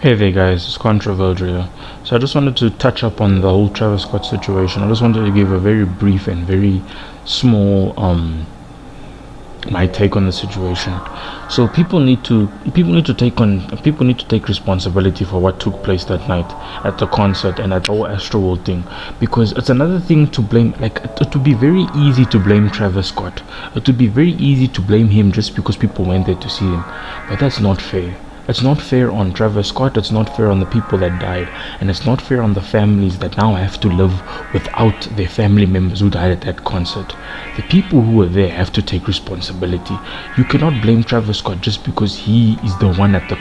Hey there guys, it's Controversial here. So I just wanted to touch up on the whole Travis Scott situation. I just wanted to give a very brief and very small my take on the situation. So people need to take responsibility for what took place that night at the concert and at the whole Astroworld thing, because it's another thing to blame. Like, it would be very easy to blame Travis Scott. It would be very easy to blame him just because people went there to see him, but that's not fair. It's not fair on Travis Scott, it's not fair on the people that died, and it's not fair on the families that now have to live without their family members who died at that concert. The people who were there have to take responsibility. You cannot blame Travis Scott just because he is the one at the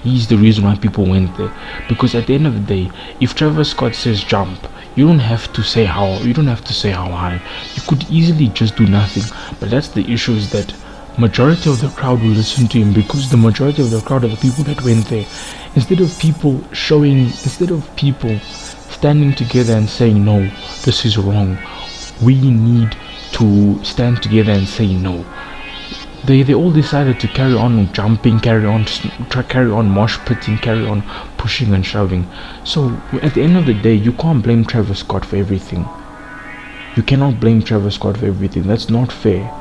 he's the reason why people went there. Because at the end of the day, if Travis Scott says jump, you don't have to say how high. You could easily just do nothing. But that's the issue, is that majority of the crowd will listen to him, because the majority of the crowd are the people that went there. Instead of people standing together and saying no, this is wrong, we need to stand together and say no. They all decided to carry on jumping, carry on mosh pitting, carry on pushing and shoving. So at the end of the day, you can't blame Travis Scott for everything. You cannot blame Travis Scott for everything. That's not fair.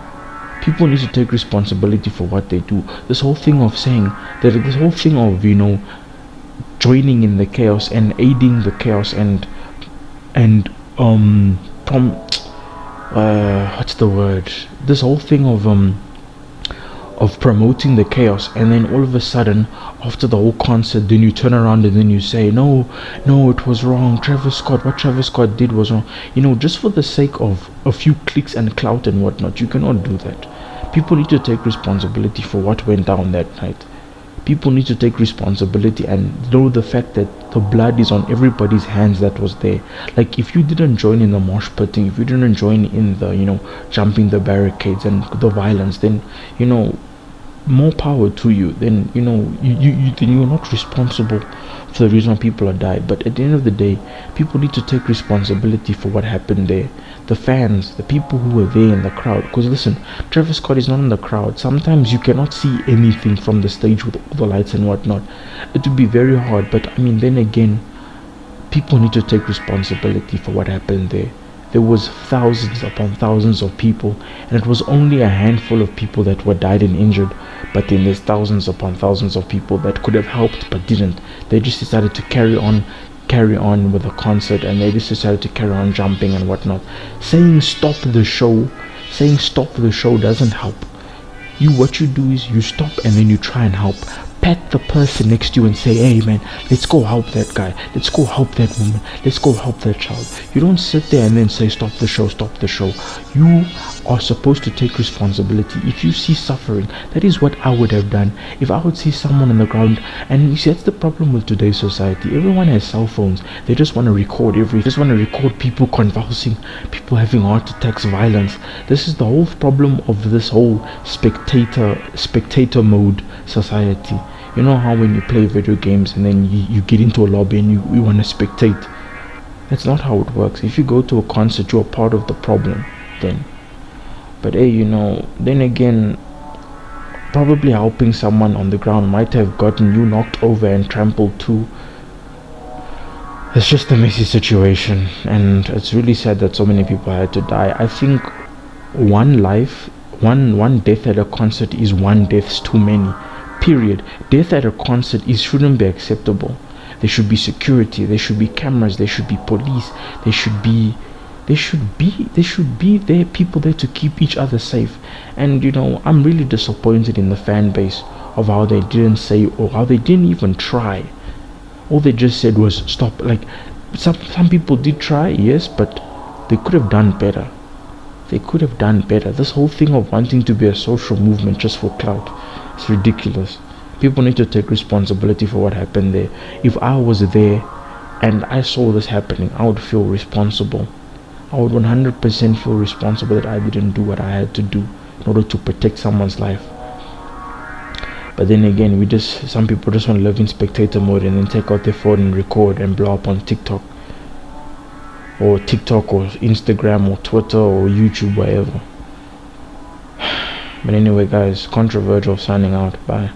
People need to take responsibility for what they do. This whole thing of joining in the chaos and aiding the chaos and what's the word? This whole thing of promoting the chaos, and then all of a sudden after the whole concert, then you turn around and then you say no, it was wrong. What Travis Scott did was wrong. Just for the sake of a few clicks and clout and whatnot, you cannot do that. People need to take responsibility for what went down that night. People need to take responsibility and know the fact that the blood is on everybody's hands that was there. Like, if you didn't join in the mosh pitting, if you didn't join in the jumping the barricades and the violence, then more power to you. Then you're not responsible for the reason why people are died. But at the end of the day, people need to take responsibility for what happened there. The fans, the people who were there in the crowd. Because listen, Travis Scott is not in the crowd. Sometimes you cannot see anything from the stage with all the lights and whatnot. It would be very hard. But then again, people need to take responsibility for what happened there. There was thousands upon thousands of people, and it was only a handful of people that were died and injured. But then there's thousands upon thousands of people that could have helped but didn't. They just decided to carry on with the concert, and they just decided to carry on jumping and whatnot. Saying stop the show doesn't help. What you do is you stop and then you try and help. Pat the person next to you and say, hey man, let's go help that guy, let's go help that woman, let's go help that child. You don't sit there and then say stop the show. You are supposed to take responsibility. If you see suffering, that is what I would have done. If I would see someone on the ground, and you see, that's the problem with today's society. Everyone has cell phones. They just want to record everything. They just want to record people convulsing, people having heart attacks, violence. This is the whole problem of this whole spectator mode society. You know how when you play video games and then you get into a lobby and you want to spectate? That's not how it works. If you go to a concert, you're part of the problem then. But hey, then again, probably helping someone on the ground might have gotten you knocked over and trampled too. It's just a messy situation, and it's really sad that so many people had to die. I think one death at a concert is one death too many. Period. Death at a concert shouldn't be acceptable. There should be security, there should be cameras, there should be police, there should be there people there to keep each other safe. And I'm really disappointed in the fan base of how they didn't say, or how they didn't even try. All they just said was stop. Like, some people did try, yes, but they could have done better. This whole thing of wanting to be a social movement just for clout, it's ridiculous. People need to take responsibility for what happened there. If I was there and I saw this happening, I would feel responsible. I would 100% feel responsible that I didn't do what I had to do in order to protect someone's life. But then again, some people just want to live in spectator mode and then take out their phone and record and blow up on TikTok or Instagram or Twitter or YouTube, whatever. But anyway guys, Controversial signing out. Bye.